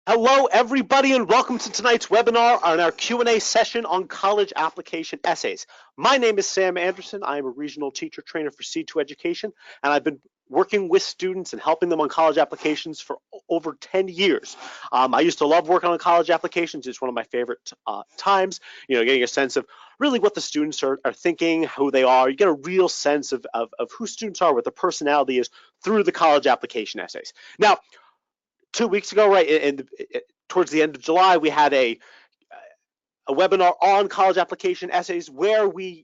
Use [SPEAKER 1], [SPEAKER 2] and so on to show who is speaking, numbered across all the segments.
[SPEAKER 1] Hello, everybody, and welcome to tonight's webinar on our Q&A session on college application essays. My name is Sam Anderson. I am a regional teacher trainer for C2 Education, and I've been working with students and helping them on college applications for over 10 years. I used to love working on college applications. It's one of my favorite times, getting a sense of really what the students are thinking, who they are. You get a real sense of who students are, what their personality is through the college application essays. Now, 2 weeks ago, right, towards the end of July, we had a webinar on college application essays where we,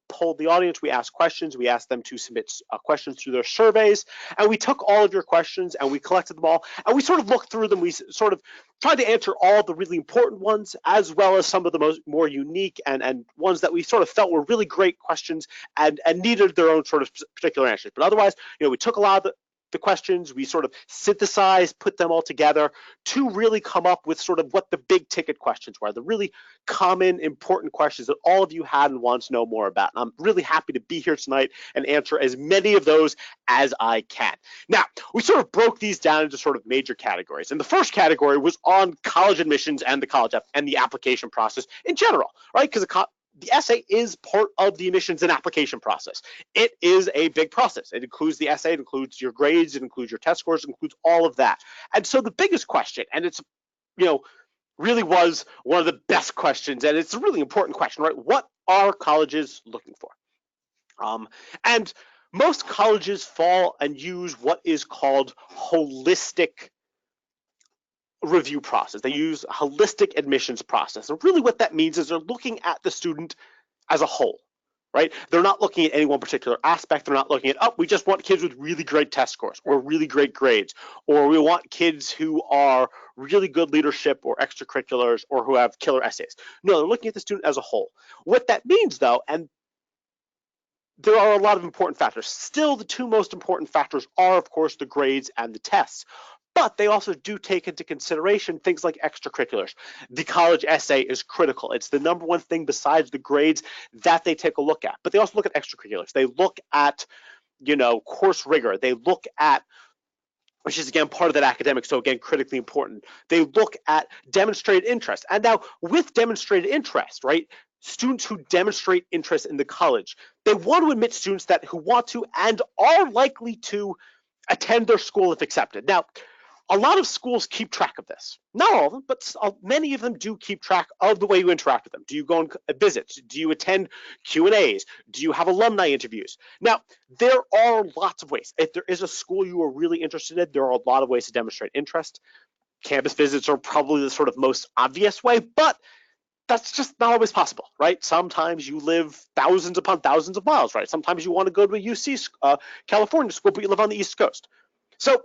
[SPEAKER 1] polled the audience. We asked questions. We asked them to submit questions through their surveys, and we took all of your questions and we collected them all, and we sort of looked through them. We sort of tried to answer all the really important ones, as well as some of the more unique and ones that we sort of felt were really great questions and needed their own sort of particular answers. But otherwise, we took a lot of the questions, we sort of synthesized, put them all together to really come up with sort of what the big ticket questions were, the really common, important questions that all of you had and want to know more about. And I'm really happy to be here tonight and answer as many of those as I can. Now, we sort of broke these down into sort of major categories. And the first category was on college admissions and the application process in general, right? Because the essay is part of the admissions and application process. It is a big process. It includes the essay, it includes your grades, it includes your test scores, it includes all of that. And so the biggest question, and it's, really was one of the best questions, and it's a really important question, right? What are colleges looking for? And most colleges fall and use what is called holistic review process. They use a holistic admissions process. And really what that means is they're looking at the student as a whole, right? They're not looking at any one particular aspect. They're not looking at, we just want kids with really great test scores or really great grades, or we want kids who are really good leadership or extracurriculars or who have killer essays. No, they're looking at the student as a whole. What that means, though, and there are a lot of important factors. Still, the two most important factors are, of course, the grades and the tests. But they also do take into consideration things like extracurriculars. The college essay is critical. It's the number one thing besides the grades that they take a look at. But they also look at extracurriculars. They look at, course rigor. They look at, which is again part of that academic, so again, critically important. They look at demonstrated interest. And now with demonstrated interest, right, students who demonstrate interest in the college, they want to admit students who want to and are likely to attend their school if accepted. Now, a lot of schools keep track of this. Not all of them, but many of them do keep track of the way you interact with them. Do you go on visits? Do you attend Q&As? Do you have alumni interviews? Now, there are lots of ways. If there is a school you are really interested in, there are a lot of ways to demonstrate interest. Campus visits are probably the sort of most obvious way, but that's just not always possible, right? Sometimes you live thousands upon thousands of miles, right? Sometimes you want to go to a UC California school, but you live on the East Coast. So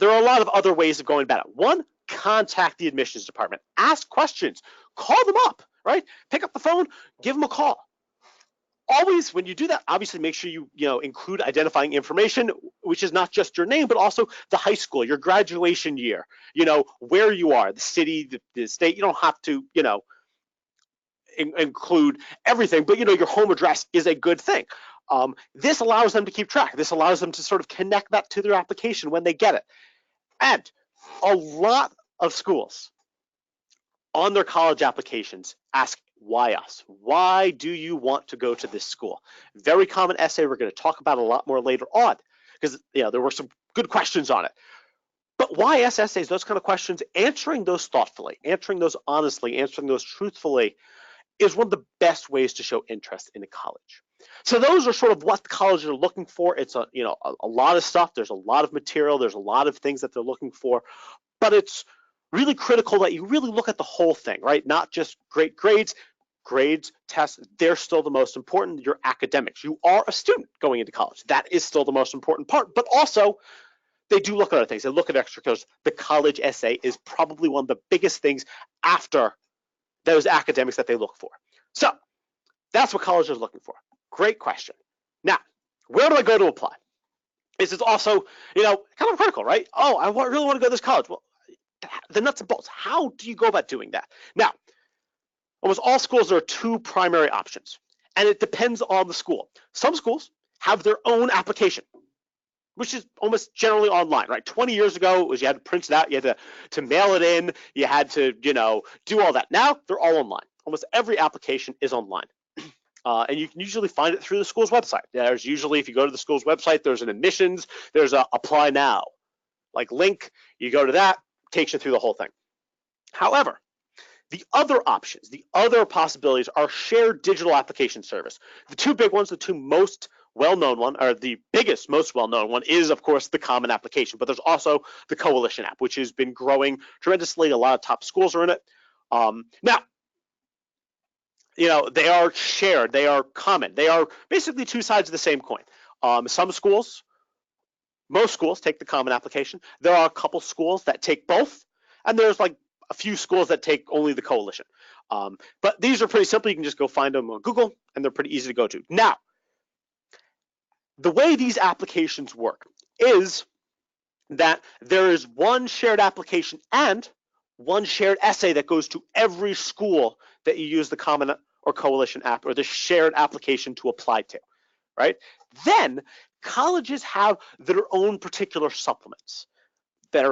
[SPEAKER 1] there are a lot of other ways of going about it. One, contact the admissions department. Ask questions. Call them up, right? Pick up the phone, give them a call. Always, when you do that, obviously make sure you include identifying information, which is not just your name, but also the high school, your graduation year, where you are, the city, the state. You don't have to, include everything, but your home address is a good thing. This allows them to keep track. This allows them to sort of connect that to their application when they get it. And a lot of schools on their college applications ask, why us? Why do you want to go to this school? Very common essay. We're going to talk about a lot more later on because there were some good questions on it. But why us essays, those kind of questions, answering those thoughtfully, answering those honestly, answering those truthfully is one of the best ways to show interest in a college. So those are sort of what the colleges are looking for. It's a lot of stuff. There's a lot of material. There's a lot of things that they're looking for, but it's really critical that you really look at the whole thing, right? Not just great grades, tests, they're still the most important. Your academics. You are a student going into college. That is still the most important part, but also they do look at other things. They look at extracurriculars. The college essay is probably one of the biggest things after those academics that they look for. So that's what colleges are looking for. Great question. Now, where do I go to apply? This is also, kind of critical, right? Oh, I really want to go to this college. Well, the nuts and bolts. How do you go about doing that? Now, almost all schools, there are two primary options, and it depends on the school. Some schools have their own application, which is almost generally online, right? 20 years ago, it was you had to print it out, you had to mail it in, you had to, do all that. Now they're all online. Almost every application is online. And you can usually find it through the school's website. There's usually, if you go to the school's website, there's an admissions, there's a apply now, like link, you go to that, takes you through the whole thing. However, the other options, the other possibilities are shared digital application service. The two big ones, the two most well-known one, or the biggest, most well-known one is, of course, the Common Application, but there's also the Coalition app, which has been growing tremendously. A lot of top schools are in it. Now, they are shared, they are common. They are basically two sides of the same coin. Some schools, most schools take the Common Application. There are a couple schools that take both, and there's like a few schools that take only the Coalition. But these are pretty simple. You can just go find them on Google, and they're pretty easy to go to. Now, the way these applications work is that there is one shared application and one shared essay that goes to every school that you use the Common or Coalition app or the shared application to apply to, right? Then colleges have their own particular supplements.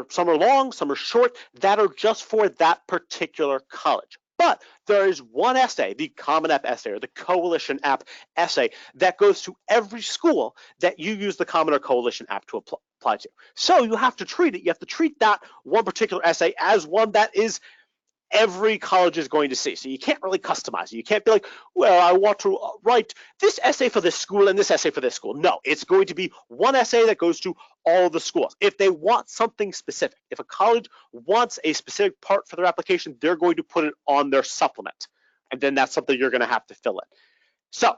[SPEAKER 1] Some are long, some are short, that are just for that particular college. But there is one essay, the Common App essay or the Coalition app essay, that goes to every school that you use the Common or Coalition app to apply to. So you have to treat that one particular essay as one that is every college is going to see. So you can't really customize it. You can't be like, well, I want to write this essay for this school and this essay for this school. No, it's going to be one essay that goes to all of the schools. If they want something specific, if a college wants a specific part for their application, they're going to put it on their supplement. And then that's something you're going to have to fill in. So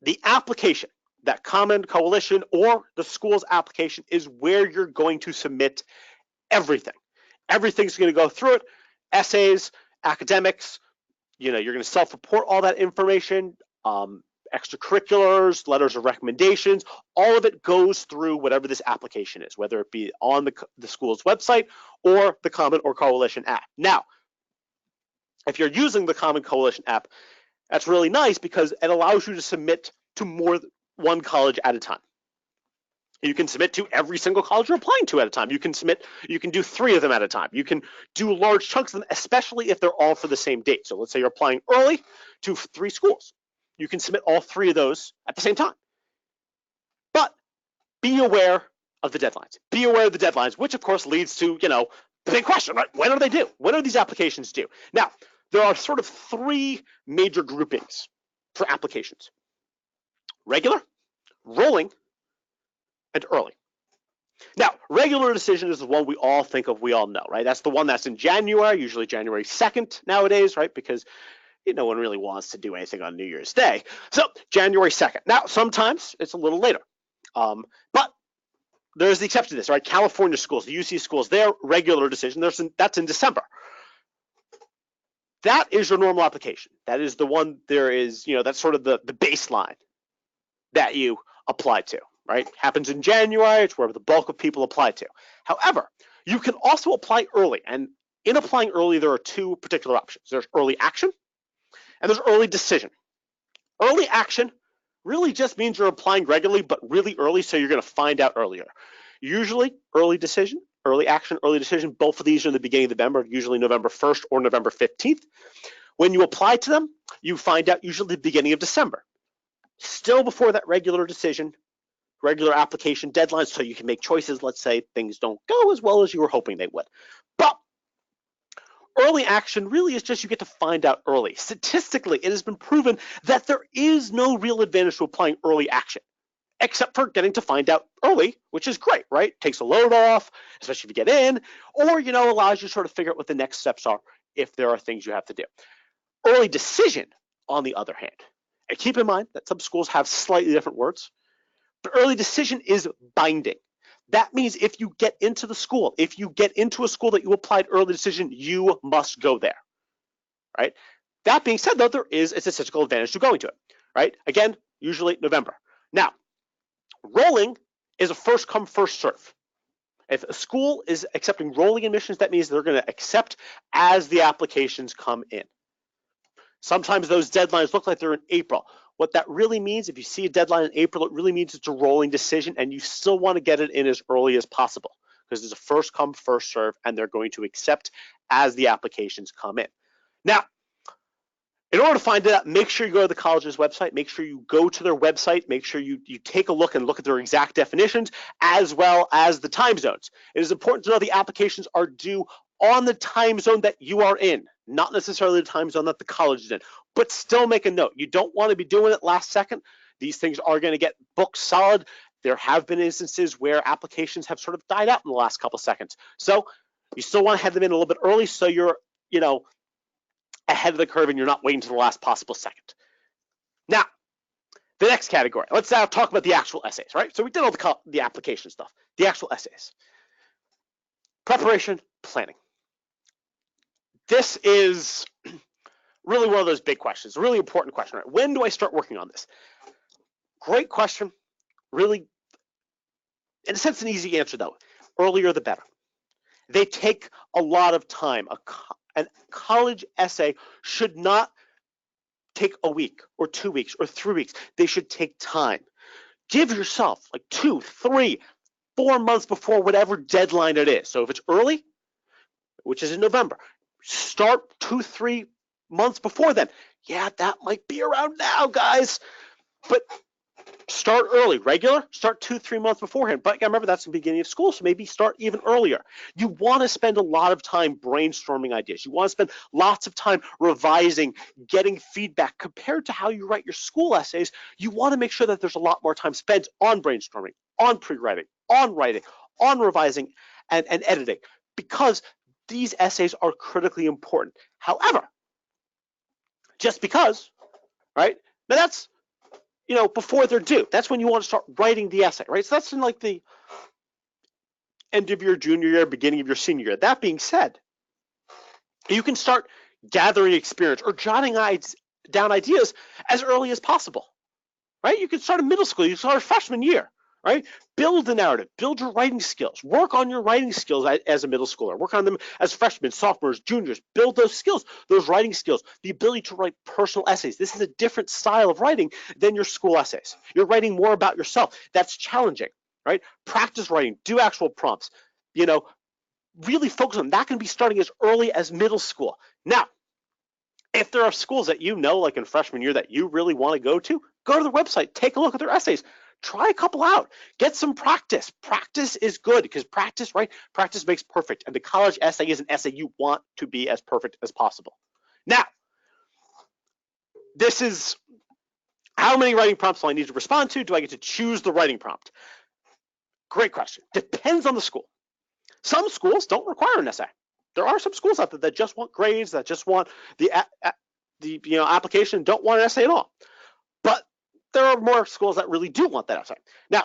[SPEAKER 1] the application, that Common, Coalition, or the school's application is where you're going to submit everything. Everything's going to go through it. Essays, academics, you're going to self-report all that information, extracurriculars, letters of recommendations, all of it goes through whatever this application is, whether it be on the school's website or the Common or Coalition app. Now, if you're using the Common Coalition app, that's really nice because it allows you to submit to more than one college at a time. You can submit to every single college you're applying to at a time. You can do 3 of them at a time. You can do large chunks of them, especially if they're all for the same date. So let's say you're applying early to 3 schools. You can submit all 3 of those at the same time. But be aware of the deadlines. Be aware of the deadlines, which of course leads to, the big question, right? When are they due? When are these applications due? Now, there are sort of 3 major groupings for applications: regular, rolling, and early. Now, regular decision is the one we all think of, we all know, right? That's the one that's in January, usually January 2nd nowadays, right? Because no one really wants to do anything on New Year's Day. So January 2nd. Now, sometimes it's a little later, but there's the exception to this, right? California schools, the UC schools, their regular decision, that's in December. That is your normal application. That is the one that's sort of the baseline that you apply to. Right? Happens in January, it's where the bulk of people apply to. However, you can also apply early, and in applying early, there are 2 particular options. There's early action, and there's early decision. Early action really just means you're applying regularly, but really early, so you're going to find out earlier. Usually, early decision, early action, early decision, both of these are in the beginning of November, usually November 1st or November 15th. When you apply to them, you find out usually the beginning of December. Still before that regular decision, regular application deadlines, so you can make choices. Let's say things don't go as well as you were hoping they would. But early action really is just you get to find out early. Statistically, it has been proven that there is no real advantage to applying early action, except for getting to find out early, which is great, right? Takes a load off, especially if you get in, or allows you to sort of figure out what the next steps are if there are things you have to do. Early decision, on the other hand, and keep in mind that some schools have slightly different words, but early decision is binding. That means if you get into the school, if you get into a school that you applied early decision, you must go there, right? That being said, though, there is a statistical advantage to going to it, right? Again, usually November. Now, rolling is a first come, first serve. If a school is accepting rolling admissions, that means they're going to accept as the applications come in. Sometimes those deadlines look like they're in April. What that really means, if you see a deadline in April, it really means it's a rolling decision and you still want to get it in as early as possible because there's a first come, first serve, and they're going to accept as the applications come in. Now, in order to find it out, make sure you go to the college's website, make sure you go to their website, make sure you take a look and look at their exact definitions as well as the time zones. It is important to know the applications are due on the time zone that you are in, not necessarily the time zone that the college is in, but still make a note. You don't want to be doing it last second. These things are going to get booked solid. There have been instances where applications have sort of died out in the last couple seconds. So you still want to head them in a little bit early so you're, ahead of the curve and you're not waiting to the last possible second. Now, the next category, let's now talk about the actual essays, right? So we did all the application stuff, the actual essays. Preparation, planning. This is really one of those big questions, a really important question, right? When do I start working on this? Great question, really, in a sense, an easy answer though. Earlier the better. They take a lot of time. A college essay should not take a week or 2 weeks or 3 weeks. They should take time. Give yourself like 2, 3, 4 months before whatever deadline it is. So if it's early, which is in November, start 2, 3 months before then. Yeah, that might be around now, guys, but start early. Regular, start 2, 3 months beforehand. But remember, that's the beginning of school, so maybe start even earlier. You want to spend a lot of time brainstorming ideas. You want to spend lots of time revising, getting feedback. Compared to how you write your school essays, you want to make sure that there's a lot more time spent on brainstorming, on pre-writing, on writing, on revising, and editing, because these essays are critically important. However, just because, right, now that's before they're due. That's when you want to start writing the essay, right? So that's in like the end of your junior year, beginning of your senior year. That being said, you can start gathering experience or jotting down ideas as early as possible, right? You can start in middle school, you can start a freshman year, right? Build the narrative, build your writing skills, work on your writing skills as a middle schooler, work on them as freshmen, sophomores, juniors, build those skills, those writing skills, the ability to write personal essays. This is a different style of writing than your school essays. You're writing more about yourself. That's challenging, right? Practice writing, do actual prompts, really focus on that. Can be starting as early as middle school. Now, if there are schools that like in freshman year that you really want to go to the website, take a look at their essays. Try a couple out, get some practice. Practice is good because practice makes perfect. And the college essay is an essay you want to be as perfect as possible. Now, this is how many writing prompts do I need to respond to? Do I get to choose the writing prompt? Great question. Depends on the school. Some schools don't require an essay. There are some schools out there that just want grades, that just want the application, don't want an essay at all. But there are more schools that really do want that essay. Now,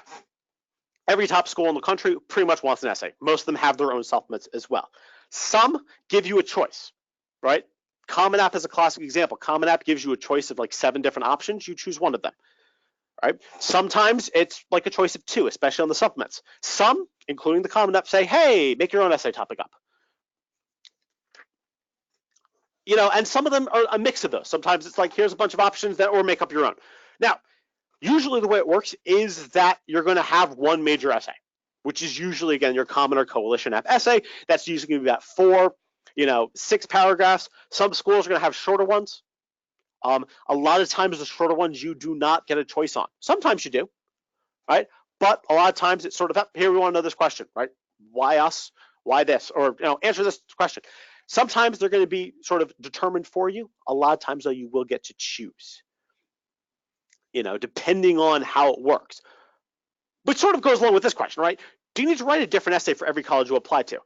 [SPEAKER 1] every top school in the country pretty much wants an essay. Most of them have their own supplements as well. Some give you a choice, right? Common App is a classic example. Common App gives you a choice of like 7 different options. You choose one of them, right? Sometimes it's like a choice of 2, especially on the supplements. Some, including the Common App, say, hey, make your own essay topic up. And some of them are a mix of those. Sometimes it's like, here's a bunch of options or make up your own. Now, usually the way it works is that you're going to have one major essay, which is usually, again, your Common or Coalition App essay. That's usually going to be about 4, 6 paragraphs. Some schools are going to have shorter ones. A lot of times the shorter ones you do not get a choice on. Sometimes you do, right? But a lot of times it's sort of, here we want to know this question, right? Why us? Why this? Or answer this question. Sometimes they're going to be sort of determined for you. A lot of times though, you will get to choose, depending on how it works. Which sort of goes along with this question, right? Do you need to write a different essay for every college you apply to?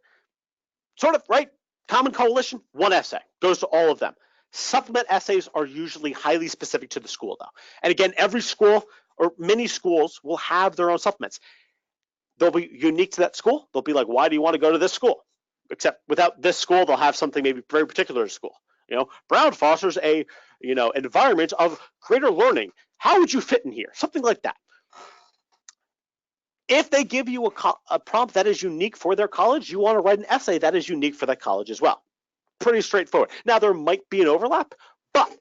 [SPEAKER 1] Sort of, right? Common Coalition, 1 essay, goes to all of them. Supplement essays are usually highly specific to the school though. And again, every school or many schools will have their own supplements. They'll be unique to that school. They'll be like, why do you want to go to this school? Except without this school, they'll have something maybe very particular to school. Brown fosters a, environment of greater learning. How would you fit in here? Something like that. If they give you a prompt that is unique for their college, you want to write an essay that is unique for that college as well. Pretty straightforward. Now, there might be an overlap, but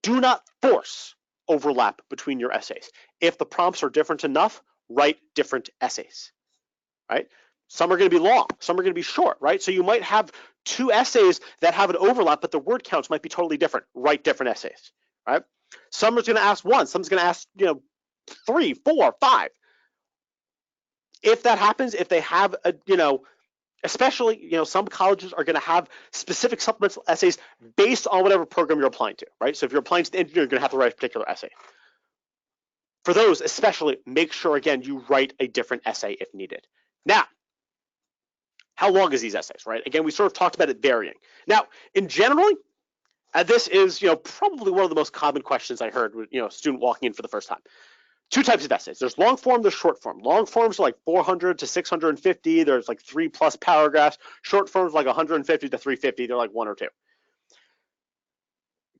[SPEAKER 1] Do not force overlap between your essays. If the prompts are different enough, write different essays, right? Some are going to be long, some are going to be short, right? So you might have 2 essays that have an overlap, but the word counts might be totally different. Write different essays, right? Some is going to ask 1, some's going to ask 3, 4, 5. If that happens, if they have a especially some colleges are going to have specific supplemental essays based on whatever program you're applying to, right? So if you're applying to the engineer, you're going to have to write a particular essay. For those especially, make sure again you write a different essay if needed. Now, how long is these essays, right? Again, we sort of talked about it varying. Now, in general, this is probably one of the most common questions I heard with a student walking in for the first time. 2 types of essays. There's long form, there's short form. Long forms are like 400 to 650. There's like 3+ paragraphs. Short forms like 150 to 350. They're like 1 or 2.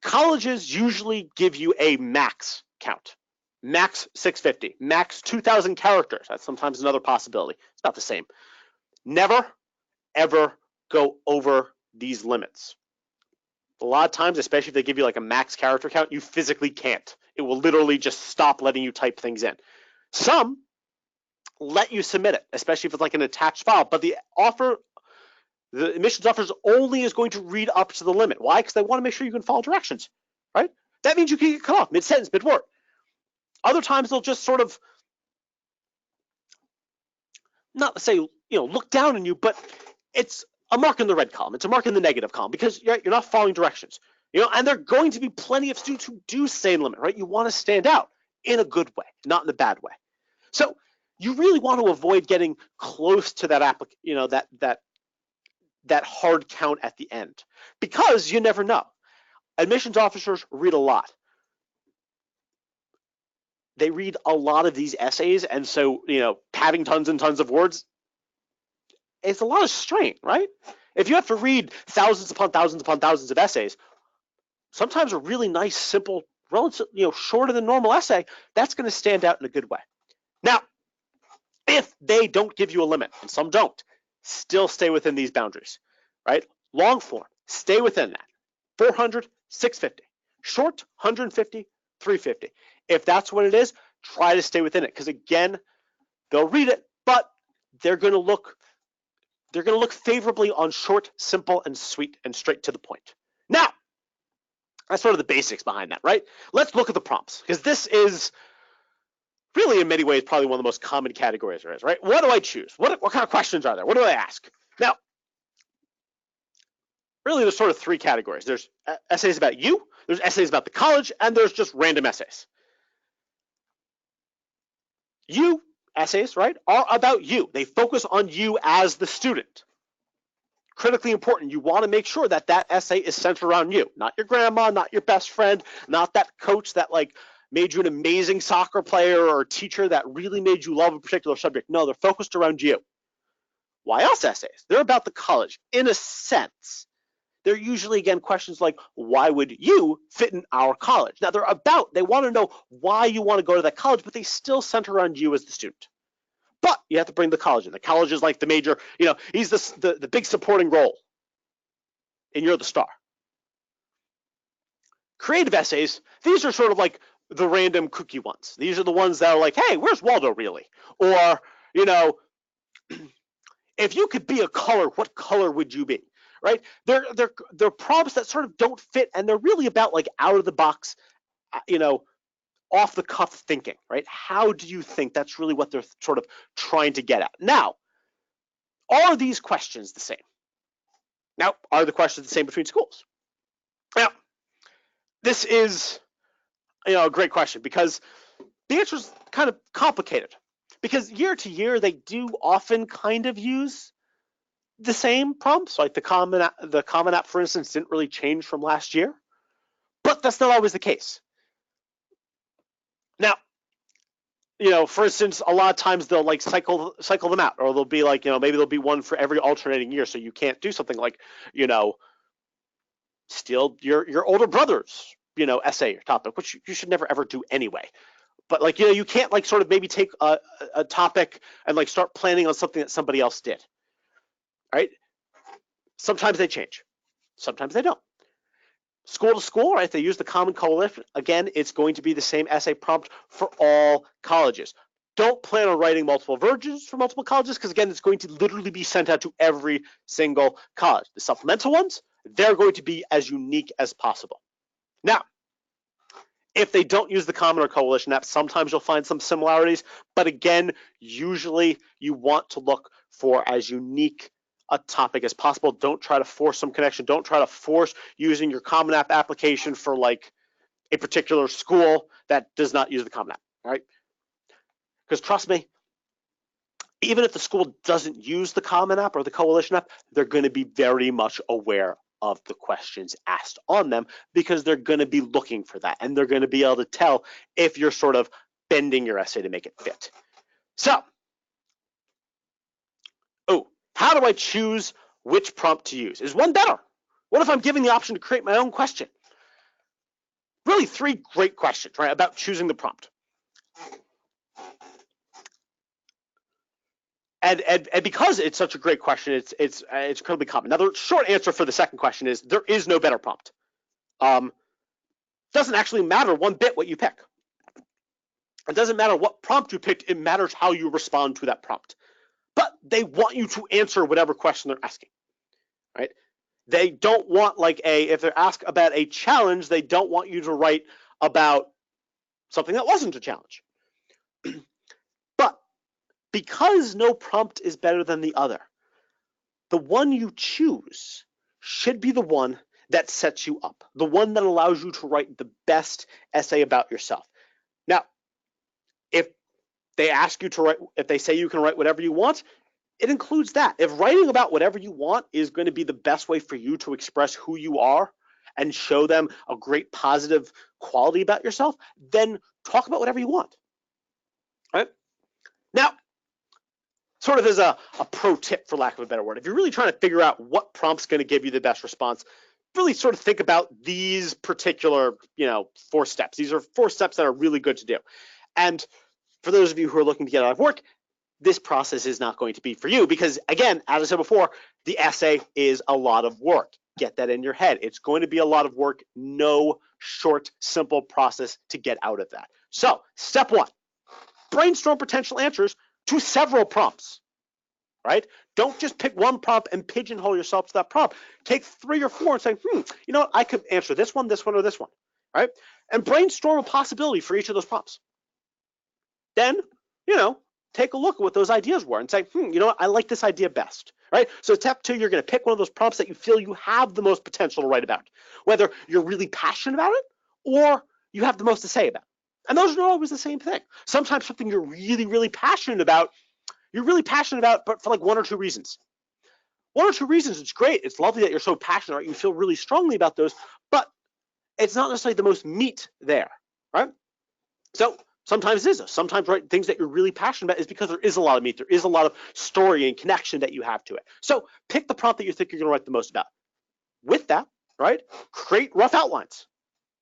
[SPEAKER 1] Colleges usually give you a max count. Max 650, max 2,000 characters. That's sometimes another possibility. It's not the same. Never, ever go over these limits. A lot of times, especially if they give you like a max character count, you physically can't. It will literally just stop letting you type things in. Some let you submit it, especially if it's like an attached file, but the admissions officer only is going to read up to the limit. Why? Because they want to make sure you can follow directions, right? That means you can get cut off mid-sentence, mid-word. Other times they'll just sort of, not to say, look down on you, but it's a mark in the red column. It's a mark in the negative column because you're not following directions. And there are going to be plenty of students who do stay in limit, right? You want to stand out in a good way, not in a bad way. So you really want to avoid getting close to that that hard count at the end, because you never know. Admissions officers read a lot. They read a lot of these essays, and so having tons and tons of words, it's a lot of strain, right? If you have to read thousands upon thousands of essays, sometimes a really nice, simple, relative, shorter than normal essay, that's going to stand out in a good way. Now, if they don't give you a limit, and some don't, still stay within these boundaries, right? Long form, stay within that. 400, 650. Short, 150, 350. If that's what it is, try to stay within it, because again, they'll read it, but they're going to look favorably on short, simple, and sweet, and straight to the point. Now, that's sort of the basics behind that, right? Let's look at the prompts, because this is really, in many ways, probably one of the most common categories there is, right? What do I choose? What kind of questions are there? What do I ask? Now, really, there's sort of 3 categories. There's essays about you, there's essays about the college, and there's just random essays. You essays, right, are about you. They focus on you as the student. Critically important. You want to make sure that that essay is centered around you, not your grandma, not your best friend, not that coach that made you an amazing soccer player or teacher that really made you love a particular subject. No, they're focused around you. Why else essays? They're about the college in a sense. They're usually, again, questions like, why would you fit in our college? Now, they want to know why you want to go to that college, but they still center around you as the student. But you have to bring the college in. The college is like the major, he's the big supporting role, and you're the star. Creative essays, these are sort of like the random cookie ones. These are the ones that are like, hey, where's Waldo really? Or, if you could be a color, what color would you be? Right? They're prompts that sort of don't fit, and they're really about out of the box, off the cuff thinking, right? How do you think? That's really what they're sort of trying to get at. Now, are these questions the same? Now, are the questions the same between schools? Now, this is a great question, because the answer is kind of complicated, because year to year they do often kind of use the same prompts. Like the Common App, for instance, didn't really change from last year, but that's not always the case. Now, for instance, a lot of times they'll cycle them out, or they'll be maybe there'll be one for every alternating year, so you can't do something like steal your older brother's essay or topic, which you should never ever do anyway. But you can't sort of maybe take a topic and start planning on something that somebody else did. Right? Sometimes they change, sometimes they don't. School to school, right? If they use the Common Coalition, again, it's going to be the same essay prompt for all colleges. Don't plan on writing multiple versions for multiple colleges because, again, it's going to literally be sent out to every single college. The supplemental ones, they're going to be as unique as possible. Now, if they don't use the Common or Coalition app, sometimes you'll find some similarities, but again, usually you want to look for as unique a topic as possible. Don't try to force some connection. Don't try to force using your Common App application for like a particular school that does not use the Common App, right? Because trust me, even if the school doesn't use the Common App or the Coalition app, they're going to be very much aware of the questions asked on them because they're going to be looking for that and they're going to be able to tell if you're sort of bending your essay to make it fit. So, how do I choose which prompt to use? Is one better? What if I'm given the option to create my own question? Really, three great questions, right, about choosing the prompt. And because it's such a great question, it's incredibly common. Now, the short answer for the second question is there is no better prompt. Doesn't actually matter one bit what you pick. It doesn't matter what prompt you picked. It matters how you respond to that prompt. But they want you to answer whatever question they're asking, right? They don't want if they're asked about a challenge, they don't want you to write about something that wasn't a challenge. But because no prompt is better than the other, the one you choose should be the one that sets you up, the one that allows you to write the best essay about yourself. Now, if they ask you to write, if they say you can write whatever you want, it includes that. If writing about whatever you want is going to be the best way for you to express who you are and show them a great positive quality about yourself, then talk about whatever you want, right? Now, sort of as a pro tip, for lack of a better word, if you're really trying to figure out what prompt's going to give you the best response, really sort of think about these particular, 4 steps. These are 4 steps that are really good to do. And for those of you who are looking to get out of work, this process is not going to be for you because, again, as I said before, the essay is a lot of work. Get that in your head. It's going to be a lot of work, no short, simple process to get out of that. So, step 1, brainstorm potential answers to several prompts, right? Don't just pick one prompt and pigeonhole yourself to that prompt. Take 3 or 4 and say, I could answer this one, or this one, right? And brainstorm a possibility for each of those prompts. Then, take a look at what those ideas were and say, I like this idea best, right? So step 2, you're going to pick one of those prompts that you feel you have the most potential to write about, whether you're really passionate about it or you have the most to say about it. And those are not always the same thing. Sometimes something you're really, really passionate about, but for like 1 or 2 reasons. 1 or 2 reasons, it's great. It's lovely that you're so passionate, right? You feel really strongly about those, but it's not necessarily the most meat there, right? So sometimes it is. Sometimes, right, things that you're really passionate about is because there is a lot of meat. There is a lot of story and connection that you have to it. So pick the prompt that you think you're going to write the most about. With that, right, create rough outlines,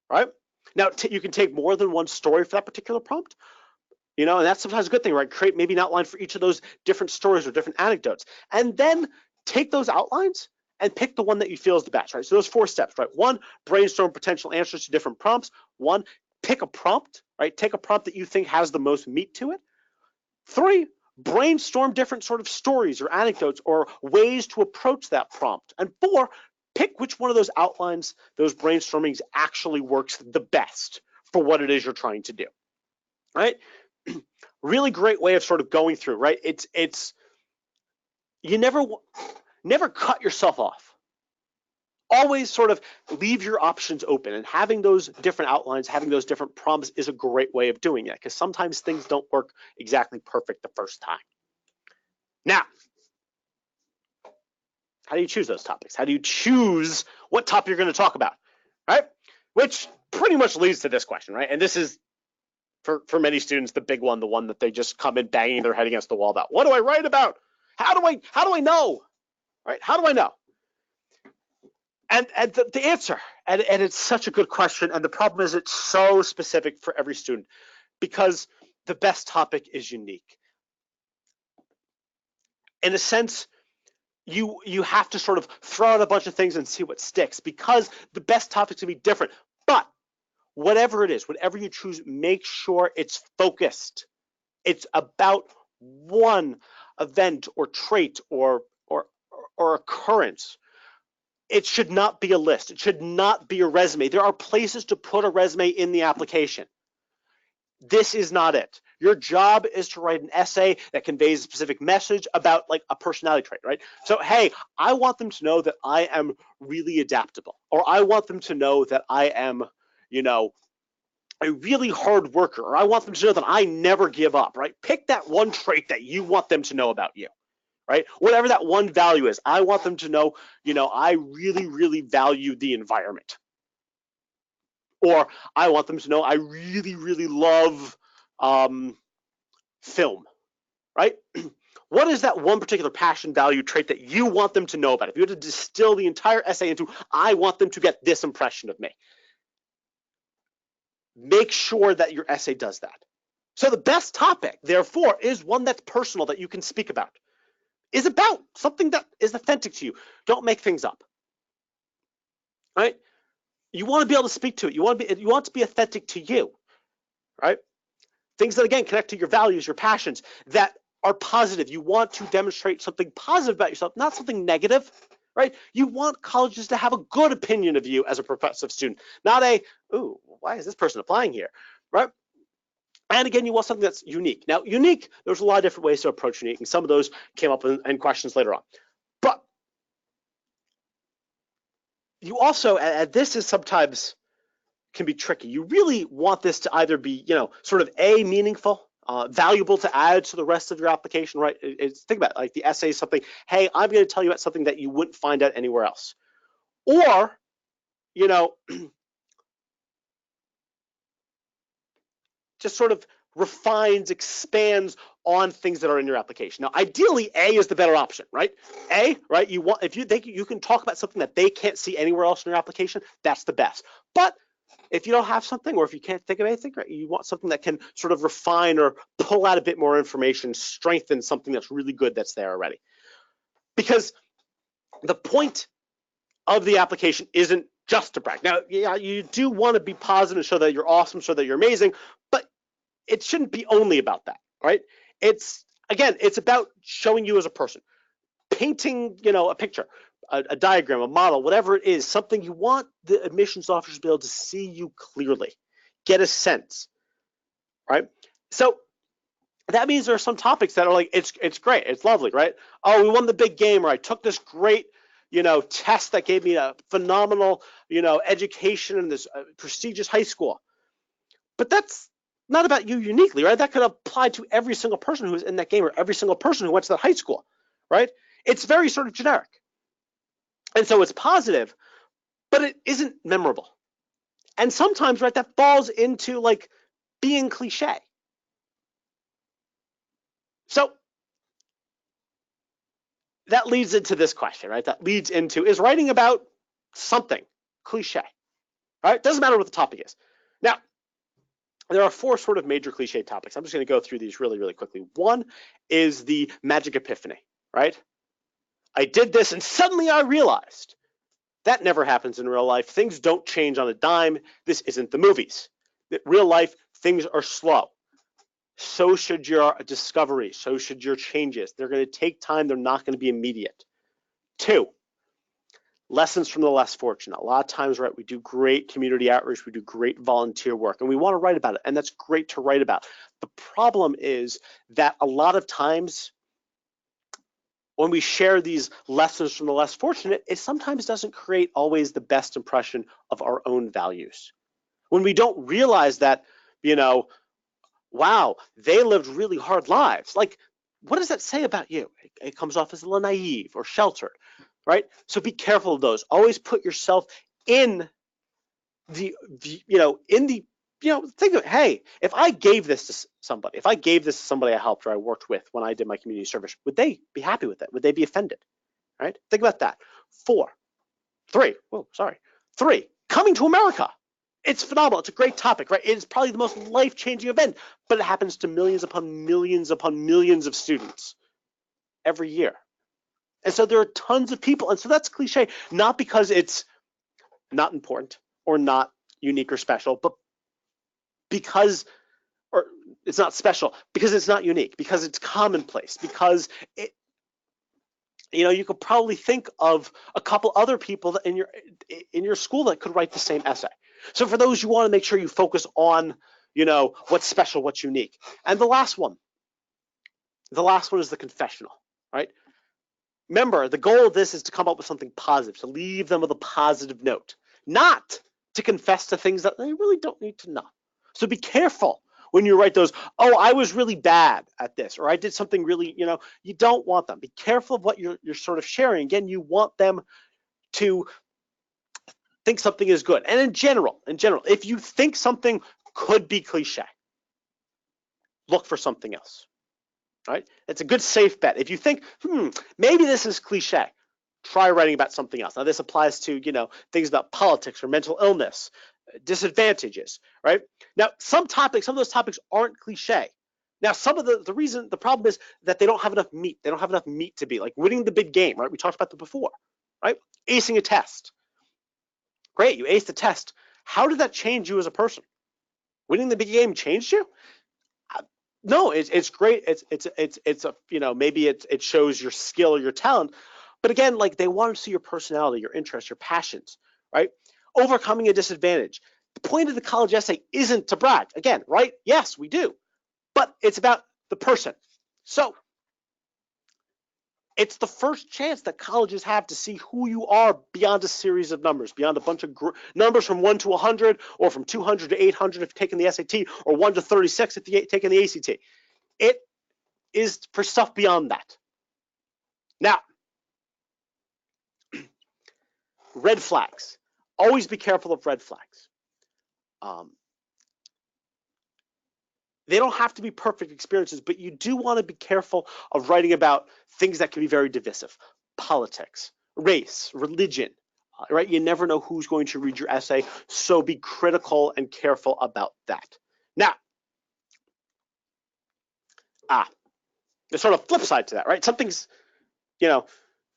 [SPEAKER 1] right? Now, you can take more than one story for that particular prompt, and that's sometimes a good thing, right? Create maybe an outline for each of those different stories or different anecdotes. And then take those outlines and pick the one that you feel is the best, right? So those 4 steps, right? 1, brainstorm potential answers to different prompts. 1, pick a prompt, right? Take a prompt that you think has the most meat to it. 3, brainstorm different sort of stories or anecdotes or ways to approach that prompt. And 4, pick which one of those outlines, those brainstormings actually works the best for what it is you're trying to do, right? Really great way of sort of going through, right? It's you never cut yourself off. Always sort of leave your options open, and having those different outlines, having those different prompts is a great way of doing it because sometimes things don't work exactly perfect the first time. Now, how do you choose those topics? How do you choose what topic you're going to talk about, right? Which pretty much leads to this question, right? And this is, for many students, the big one, the one that they just come in banging their head against the wall about. What do I write about? How do I know? Right? How do I know? And the answer, and it's such a good question, and the problem is it's so specific for every student because the best topic is unique. In a sense, you have to sort of throw out a bunch of things and see what sticks, because the best topics can be different. But whatever it is, whatever you choose, make sure it's focused. It's about one event or trait or occurrence. It should not be a list. It should not be a resume. There are places to put a resume in the application. This is not it. Your job is to write an essay that conveys a specific message about like a personality trait, right? So, hey, I want them to know that I am really adaptable, or I want them to know that I am, you know, a really hard worker, or I want them to know that I never give up, right? Pick that one trait that you want them to know about you, right? Whatever that one value is, I want them to know, I really, really value the environment. Or I want them to know I really, really love film, right? What is that one particular passion, value, trait that you want them to know about? If you had to distill the entire essay into, I want them to get this impression of me, make sure that your essay does that. So the best topic, therefore, is one that's personal, that you can speak about, is about something that is authentic to you. Don't make things up, right? You want to be able to speak to it. You want to be authentic to you, right? Things that, again, connect to your values, your passions, that are positive. You want to demonstrate something positive about yourself, not something negative, right? You want colleges to have a good opinion of you as a prospective student, not a, ooh, why is this person applying here, right? And again, you want something that's unique. Now, unique, there's a lot of different ways to approach unique, and some of those came up in questions later on. But you also, and this is sometimes can be tricky, you really want this to either be, sort of meaningful, valuable to add to the rest of your application, right? Think about it, like the essay is something, hey, I'm going to tell you about something that you wouldn't find out anywhere else. Or, just sort of refines, expands on things that are in your application. Now, ideally, A is the better option, right? A, right? You want, if you think you can talk about something that they can't see anywhere else in your application, that's the best. But if you don't have something, or if you can't think of anything, right, you want something that can sort of refine or pull out a bit more information, strengthen something that's really good that's there already. Because the point of the application isn't just to brag. Now, yeah, you do want to be positive, show that you're awesome, show that you're amazing, but it shouldn't be only about that, right? It's about showing you as a person, painting, a picture, a diagram, a model, whatever it is, something you want the admissions officers to be able to see you clearly, get a sense, right? So that means there are some topics that are like, it's great, it's lovely, right? Oh, we won the big game, or I took this great, test that gave me a phenomenal, education in this prestigious high school. But that's not about you uniquely, right? That could apply to every single person who's in that game, or every single person who went to that high school, right? It's very sort of generic. And so it's positive, but it isn't memorable. And sometimes, right, that falls into like being cliche. So that leads into this question, right? That leads into, is writing about something cliche, right? Doesn't matter what the topic is. Now, there are 4 sort of major cliche topics. I'm just going to go through these really, really quickly. One is the magic epiphany, right? I did this and suddenly I realized. That never happens in real life. Things don't change on a dime. This isn't the movies. In real life, things are slow. So should your discoveries. So should your changes. They're going to take time. They're not going to be immediate. 2, lessons from the less fortunate. A lot of times, right, we do great community outreach. We do great volunteer work, and we want to write about it, and that's great to write about. The problem is that a lot of times, when we share these lessons from the less fortunate, it sometimes doesn't create always the best impression of our own values. When we don't realize that, wow, they lived really hard lives. Like, what does that say about you? It comes off as a little naive or sheltered, right? So be careful of those. Always put yourself in think of, hey, if I gave this to somebody, I helped or I worked with when I did my community service, would they be happy with it? Would they be offended, right? Think about that. 3, coming to America. It's phenomenal. It's a great topic, right? It's probably the most life-changing event, but it happens to millions upon millions upon millions of students every year. And so there are tons of people, and so that's cliche, not because it's not important or not unique or special, but because, or it's not special because it's not unique, because it's commonplace, because it, you could probably think of a couple other people that in your school that could write the same essay. So for those, you want to make sure you focus on, what's special, what's unique. And the last one is the confessional, right? Remember, the goal of this is to come up with something positive, to leave them with a positive note, not to confess to things that they really don't need to know. So be careful when you write those, oh, I was really bad at this, or I did something really, you don't want them. Be careful of what you're sort of sharing. Again, you want them to think something is good. And in general, if you think something could be cliche, look for something else. Right? It's a good safe bet. If you think, maybe this is cliche, try writing about something else. Now, this applies to, things about politics or mental illness, disadvantages, right? Some of those topics aren't cliche. Now, some of the problem is that they don't have enough meat. They don't have enough meat to be like winning the big game, right? We talked about that before, right? Acing a test. Great, you aced the test. How did that change you as a person? Winning the big game changed you? No, it's great. It's a, maybe it shows your skill or your talent, but again, like, they want to see your personality, your interests, your passions, right? Overcoming a disadvantage. The point of the college essay isn't to brag. Again, right? Yes, we do, but it's about the person. So it's the first chance that colleges have to see who you are beyond a series of numbers, beyond a bunch of numbers from 1 to 100, or from 200 to 800 if you've taken the SAT, or 1 to 36 if you've taken the ACT. It is for stuff beyond that. Now, red flags. Always be careful of red flags. They don't have to be perfect experiences, but you do want to be careful of writing about things that can be very divisive. Politics, race, religion, right? You never know who's going to read your essay, so be critical and careful about that. Now, the sort of flip side to that, right? Something's, we talk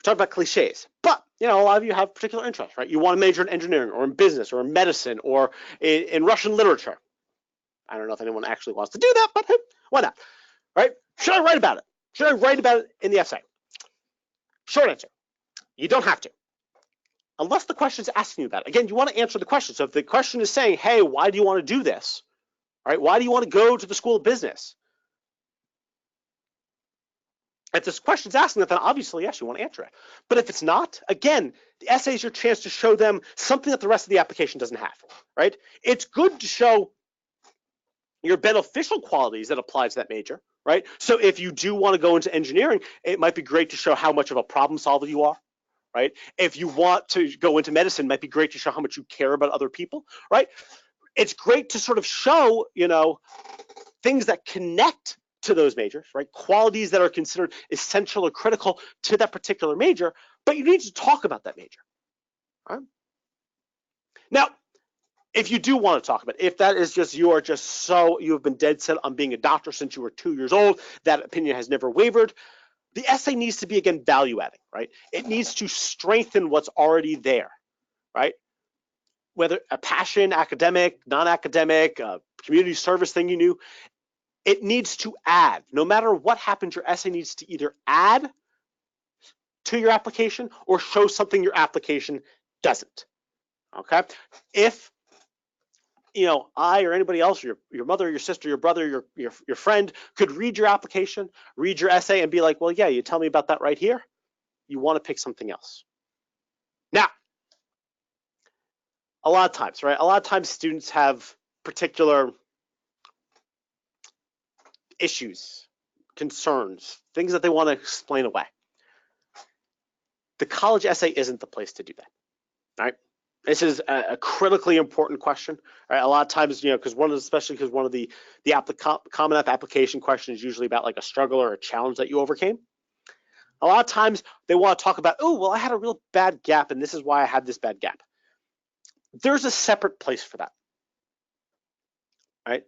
[SPEAKER 1] about cliches, but, a lot of you have particular interests, right? You want to major in engineering or in business or in medicine or in Russian literature. I don't know if anyone actually wants to do that, but why not, right? Should I write about it? Should I write about it in the essay? Short answer, you don't have to. Unless the question is asking you about it. Again, you want to answer the question. So if the question is saying, hey, why do you want to do this? Right? Why do you want to go to the School of Business? If this question is asking that, then obviously, yes, you want to answer it. But if it's not, again, the essay is your chance to show them something that the rest of the application doesn't have, right? It's good to show your beneficial qualities that apply to that major, right? So if you do want to go into engineering, it might be great to show how much of a problem solver you are, right? If you want to go into medicine, it might be great to show how much you care about other people, right? It's great to sort of show, things that connect to those majors, right? Qualities that are considered essential or critical to that particular major, but you need to talk about that major, right? Now, if you do want to talk about it, if that is just, you have been dead set on being a doctor since you were 2 years old, that opinion has never wavered, the essay needs to be, again, value adding, right? It needs to strengthen what's already there, right? Whether a passion, academic, non-academic, community service thing you knew, it needs to add. No matter what happens, your essay needs to either add to your application or show something your application doesn't, okay? If I or anybody else, your mother, your sister, your brother, your friend could read your application, read your essay, and be like, well, yeah, you tell me about that right here. You want to pick something else. Now, a lot of times, right? A lot of times students have particular issues, concerns, things that they want to explain away. The college essay isn't the place to do that, right? This is a critically important question, right? A lot of times, because especially because one of the Common App application question is usually about like a struggle or a challenge that you overcame. A lot of times they want to talk about, oh, well, I had a real bad gap and this is why I had this bad gap. There's a separate place for that, right?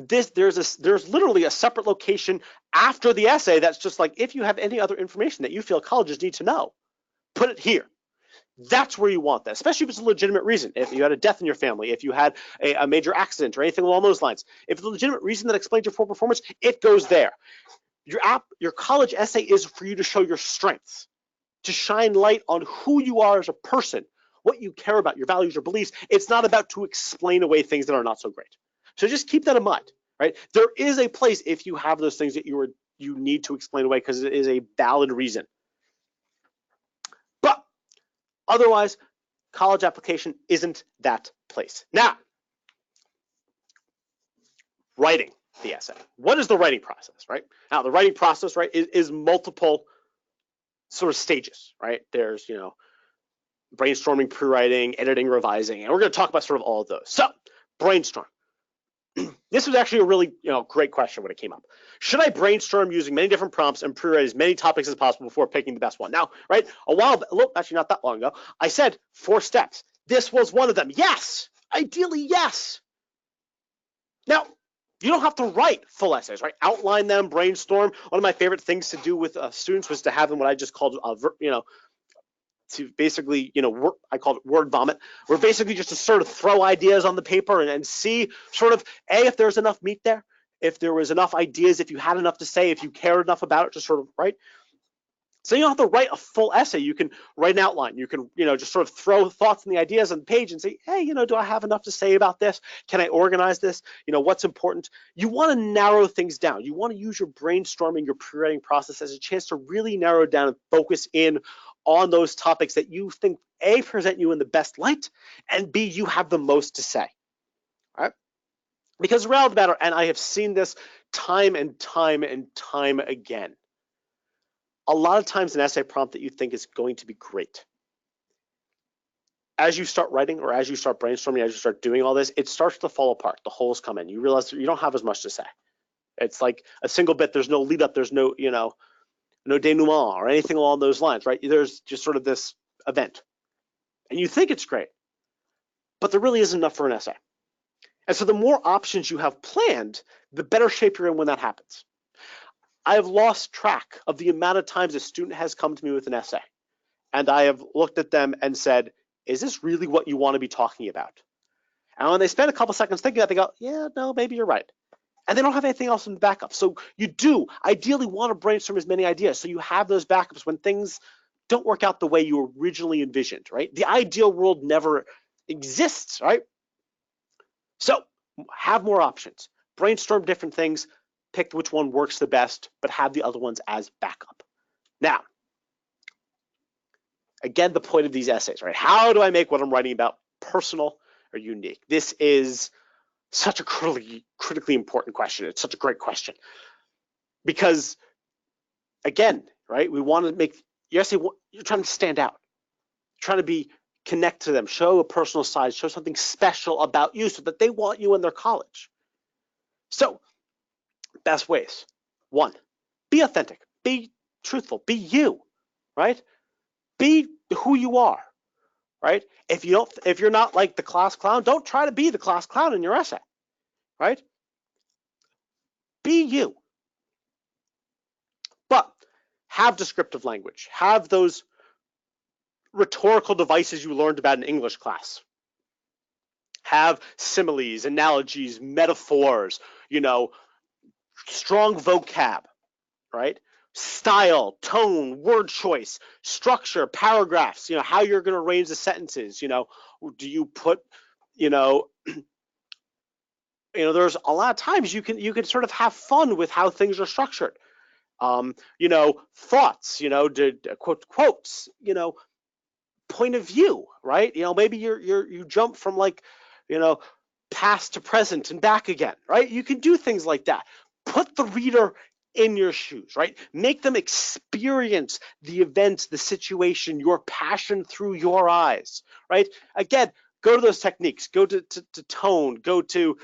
[SPEAKER 1] there's literally a separate location after the essay that's just like, if you have any other information that you feel colleges need to know, put it here. That's where you want that, especially if it's a legitimate reason. If you had a death in your family, if you had a major accident or anything along those lines, if it's a legitimate reason that explains your poor performance, it goes there. Your college essay is for you to show your strengths, to shine light on who you are as a person, what you care about, your values, your beliefs. It's not about to explain away things that are not so great. So just keep that in mind, right? There is a place if you have those things that you need to explain away because it is a valid reason. But otherwise, college application isn't that place. Now, writing the essay. What is the writing process, right? Now, the writing process, right, is multiple sort of stages, right? There's, brainstorming, pre-writing, editing, revising, and we're going to talk about sort of all of those. So, brainstorm. This was actually a really, great question when it came up. Should I brainstorm using many different prompts and pre-write as many topics as possible before picking the best one? Now, right, actually not that long ago, I said 4 steps. This was one of them. Yes, ideally, yes. Now, you don't have to write full essays, right? Outline them, brainstorm. One of my favorite things to do with students was to have them what I just called, to basically, I call it word vomit. We're basically just to sort of throw ideas on the paper and see sort of, if there's enough meat there, if there was enough ideas, if you had enough to say, if you cared enough about it, just sort of, right? So you don't have to write a full essay. You can write an outline. You can, just sort of throw thoughts and the ideas on the page and say, hey, do I have enough to say about this? Can I organize this? What's important? You want to narrow things down. You want to use your brainstorming, your pre-writing process as a chance to really narrow down and focus in on those topics that you think, A, present you in the best light, and B, you have the most to say. All right? Because the reality of the matter, and I have seen this time and time and time again, a lot of times an essay prompt that you think is going to be great, as you start writing or as you start brainstorming, as you start doing all this, it starts to fall apart. The holes come in. You realize you don't have as much to say. It's like a single bit. There's no lead up. There's no, no denouement or anything along those lines, right? There's just sort of this event. And you think it's great, but there really isn't enough for an essay. And so the more options you have planned, the better shape you're in when that happens. I have lost track of the amount of times a student has come to me with an essay, and I have looked at them and said, is this really what you want to be talking about? And when they spend a couple seconds thinking about it, they go, yeah, no, maybe you're right. And they don't have anything else in the backup. So you do ideally want to brainstorm as many ideas so you have those backups when things don't work out the way you originally envisioned, right? The ideal world never exists, right? So have more options, brainstorm different things, pick which one works the best, but have the other ones as backup. Now, again, the point of these essays, right? How do I make what I'm writing about personal or unique? This is such a critically important question. It's such a great question because, again, right? We want to make your essay. You're trying to stand out, you're trying to connect to them, show a personal side, show something special about you, so that they want you in their college. So, best ways: 1, be authentic, be truthful, be you, right? Be who you are, right? If you're not like the class clown, don't try to be the class clown in your essay, right? Be you. But have descriptive language. Have those rhetorical devices you learned about in English class. Have similes, analogies, metaphors, strong vocab, right? Style, tone, word choice, structure, paragraphs, how you're going to arrange the sentences, do you put, there's a lot of times you can sort of have fun with how things are structured. Thoughts, quotes, point of view, right? Maybe you jump from past to present and back again, right? You can do things like that. Put the reader in your shoes, right? Make them experience the event, the situation, your passion through your eyes, right? Again, go to those techniques, go to tone, go to,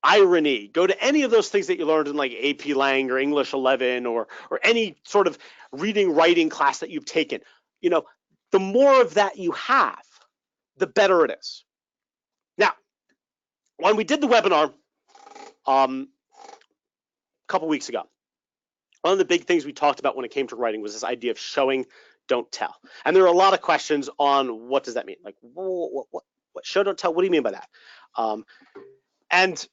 [SPEAKER 1] irony, go to any of those things that you learned in like AP Lang or English 11 or any sort of reading, writing class that you've taken. The more of that you have, the better it is. Now, when we did the webinar a couple weeks ago, one of the big things we talked about when it came to writing was this idea of showing, don't tell. And there are a lot of questions on what does that mean? Like, what show, don't tell? What do you mean by that? And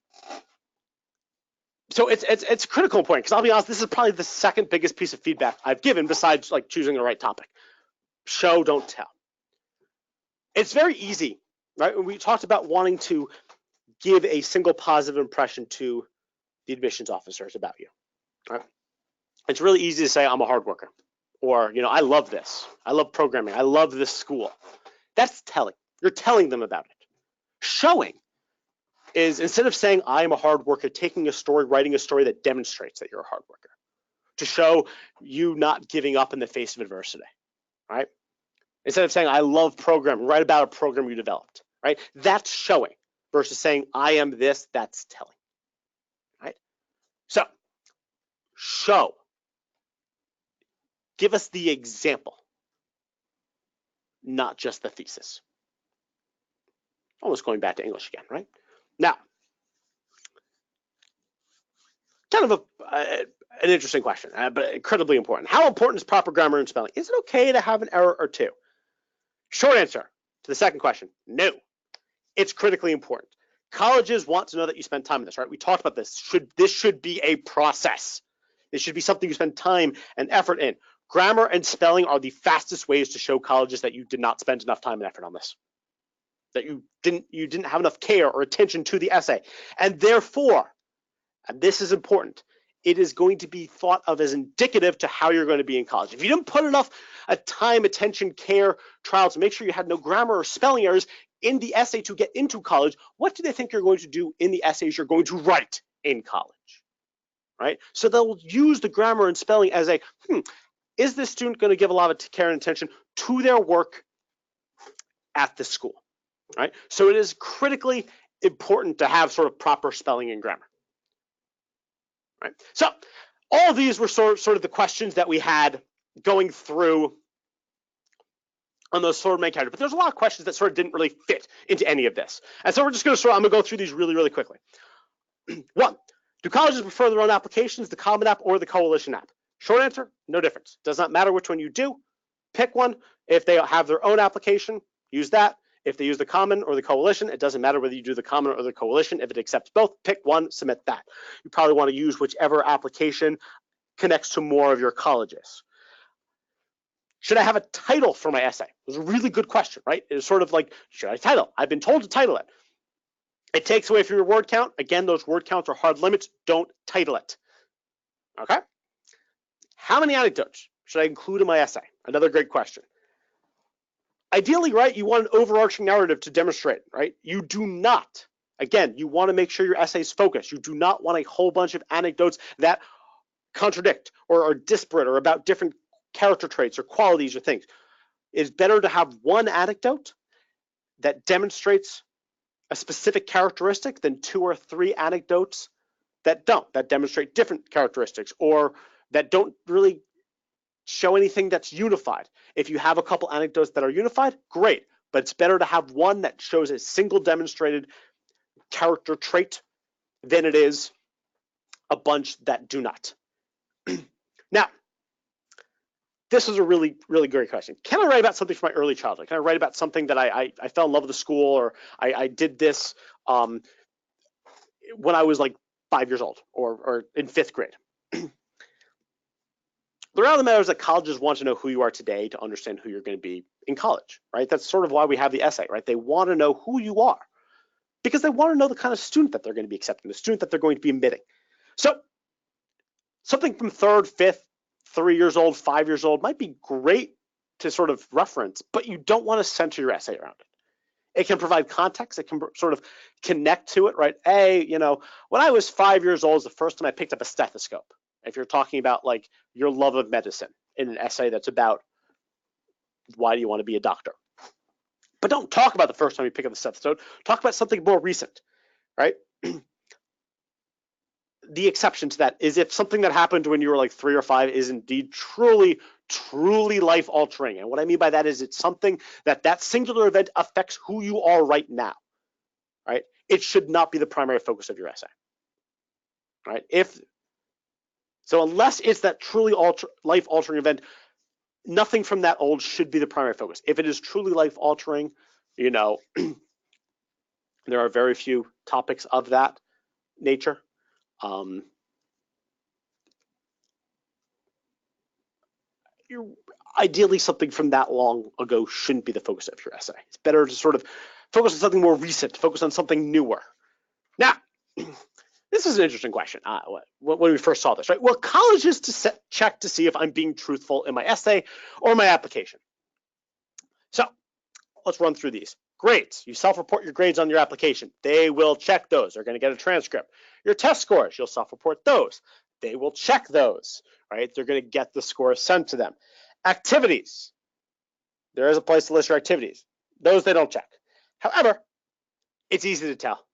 [SPEAKER 1] so it's critical point, because I'll be honest, this is probably the second biggest piece of feedback I've given besides like choosing the right topic. Show, don't tell. It's very easy, right? We talked about wanting to give a single positive impression to the admissions officers about you, right? It's really easy to say I'm a hard worker, or I love this, I love programming, I love this school. That's telling. You're telling them about it. Showing is, instead of saying I am a hard worker, taking a story, writing a story that demonstrates that you're a hard worker, to show you not giving up in the face of adversity, right? Instead of saying I love programming, write about a program you developed, right? That's showing, versus saying I am this, that's telling, right? So show. Give us the example, not just the thesis. Almost going back to English again, right? Now, kind of an interesting question, but incredibly important. How important is proper grammar and spelling? Is it okay to have an error or two? Short answer to the second question, no. It's critically important. Colleges want to know that you spend time on this, right? We talked about this. This should be a process. It should be something you spend time and effort in. Grammar and spelling are the fastest ways to show colleges that you did not spend enough time and effort on this, that you didn't have enough care or attention to the essay. And therefore, and this is important, it is going to be thought of as indicative to how you're going to be in college. If you didn't put enough time, attention, care, trial to make sure you had no grammar or spelling errors in the essay to get into college, what do they think you're going to do in the essays you're going to write in college, right? So they'll use the grammar and spelling as a, is this student going to give a lot of care and attention to their work at the school, right? So it is critically important to have sort of proper spelling and grammar, right? So all of these were sort of the questions that we had going through on those sort of main categories, but there's a lot of questions that sort of didn't really fit into any of this. And so we're just going to I'm going to go through these really, really quickly. One, do colleges prefer their own applications, the Common App or the Coalition app? Short answer, no difference. Does not matter which one you do. Pick one. If they have their own application, use that. If they use the Common or the Coalition, it doesn't matter whether you do the Common or the Coalition. If it accepts both, pick one, submit that. You probably want to use whichever application connects to more of your colleges. Should I have a title for my essay? It was a really good question, right? It's sort of like, should I title? I've been told to title it. It takes away from your word count. Again, those word counts are hard limits. Don't title it, okay? How many anecdotes should I include in my essay? Another great question. Ideally, right, you want an overarching narrative to demonstrate, right? You do not, again, you want to make sure your essay is focused. You do not want a whole bunch of anecdotes that contradict or are disparate or about different character traits or qualities or things. It's better to have one anecdote that demonstrates a specific characteristic than 2 or 3 anecdotes that demonstrate different characteristics or that don't really show anything that's unified. If you have a couple anecdotes that are unified, great, but it's better to have one that shows a single demonstrated character trait than it is a bunch that do not. Now, this is a really, really great question. Can I write about something from my early childhood? Can I write about something that I fell in love with the school, or I did this when I was like 5 years old or in 5th grade? The reality of the matter is that colleges want to know who you are today to understand who you're going to be in college, right? That's sort of why we have the essay, right? They want to know who you are because they want to know the kind of student that they're going to be accepting, the student that they're going to be admitting. So something from 3rd, 5th, 3 years old, 5 years old might be great to sort of reference, but you don't want to center your essay around it. It can provide context. It can sort of connect to it, right? Hey, when I was 5 years old is the first time I picked up a stethoscope. If you're talking about like your love of medicine in an essay that's about why do you want to be a doctor. But don't talk about the first time you pick up the stethoscope. Talk about something more recent, right? The exception to that is if something that happened when you were like 3 or 5 is indeed truly life altering. And what I mean by that is it's something that singular event affects who you are right now, right? it should not be the primary focus of your essay, right? So unless it's that truly life-altering event, nothing from that old should be the primary focus. If it is truly life-altering, you know, there are very few topics of that nature. Ideally, something from that long ago shouldn't be the focus of your essay. It's better to sort of focus on something more recent, focus on something newer. Now, this is an interesting question. When we first saw this, right? Well, colleges to check to see if I'm being truthful in my essay or my application. So let's run through these. Grades. You self-report your grades on your application. They will check those. They're going to get a transcript. Your test scores, you'll self-report those. They will check those, right? They're going to get the scores sent to them. Activities. There is a place to list your activities. Those they don't check. However, it's easy to tell.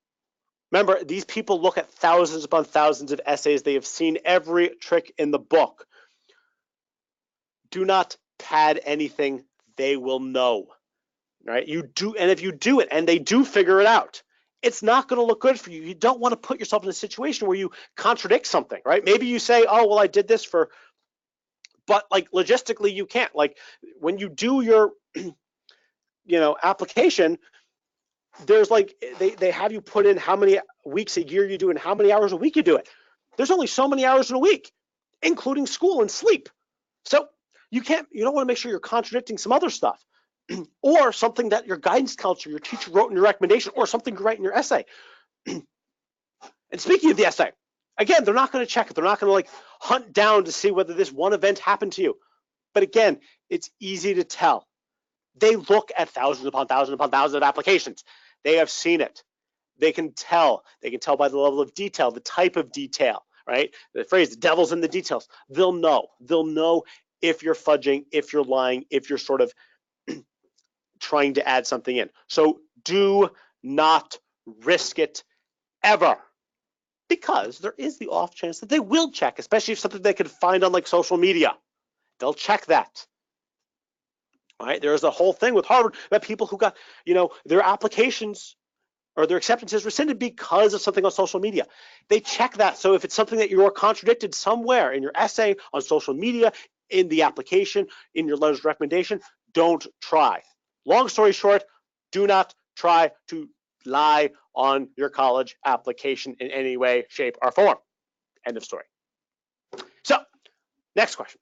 [SPEAKER 1] Remember, these people look at thousands upon thousands of essays. They have seen every trick in the book. Do not pad anything. They will know, right? You do, and if you do it and they do figure it out, it's not going to look good for you. You don't want to put yourself in a situation where you contradict something, right? Maybe you say, oh, well, I did this for, but like logistically you can't. Like when you do your, application, there's like, they have you put in how many weeks a year you do and how many hours a week you do it. There's only so many hours in a week, including school and sleep. So you don't want to make sure you're contradicting some other stuff or something that your guidance counselor, your teacher wrote in your recommendation, or something you write in your essay. And speaking of the essay, again, they're not going to check it. They're not going to like hunt down to see whether this one event happened to you. But again, it's easy to tell. They look at thousands upon thousands upon thousands of applications. They have seen it. They can tell. They can tell by the level of detail, the type of detail, right? The phrase, the devil's in the details. They'll know. They'll know if you're fudging, if you're lying, if you're sort of trying to add something in. So do not risk it ever, because there is the off chance that they will check, especially if something they can find on like social media. They'll check that. All right, there's a whole thing with Harvard that people who got, their applications or their acceptances rescinded because of something on social media. They check that. So if it's something that you are contradicted somewhere in your essay, on social media, in the application, in your letters of recommendation, don't try. Long story short, do not try to lie on your college application in any way, shape, or form. End of story. So, next question.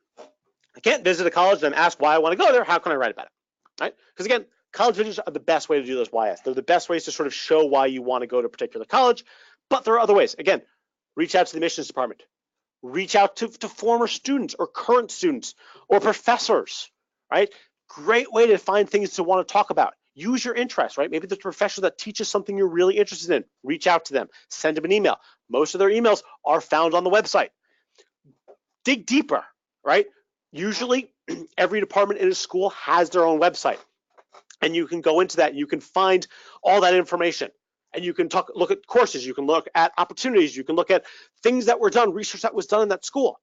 [SPEAKER 1] I can't visit a college and ask why I want to go there. How can I write about it? Right? Because again, college videos are the best way to do those whys. They're the best ways to sort of show why you want to go to a particular college. But there are other ways. Again, reach out to the admissions department. Reach out to former students or current students or professors, right? Great way to find things to want to talk about. Use your interest, right? Maybe there's a professor that teaches something you're really interested in. Reach out to them. Send them an email. Most of their emails are found on the website. Dig deeper, right? Usually, every department in a school has their own website. And you can go into that and you can find all that information. And you can look at courses, you can look at opportunities, you can look at things that were done, research that was done in that school,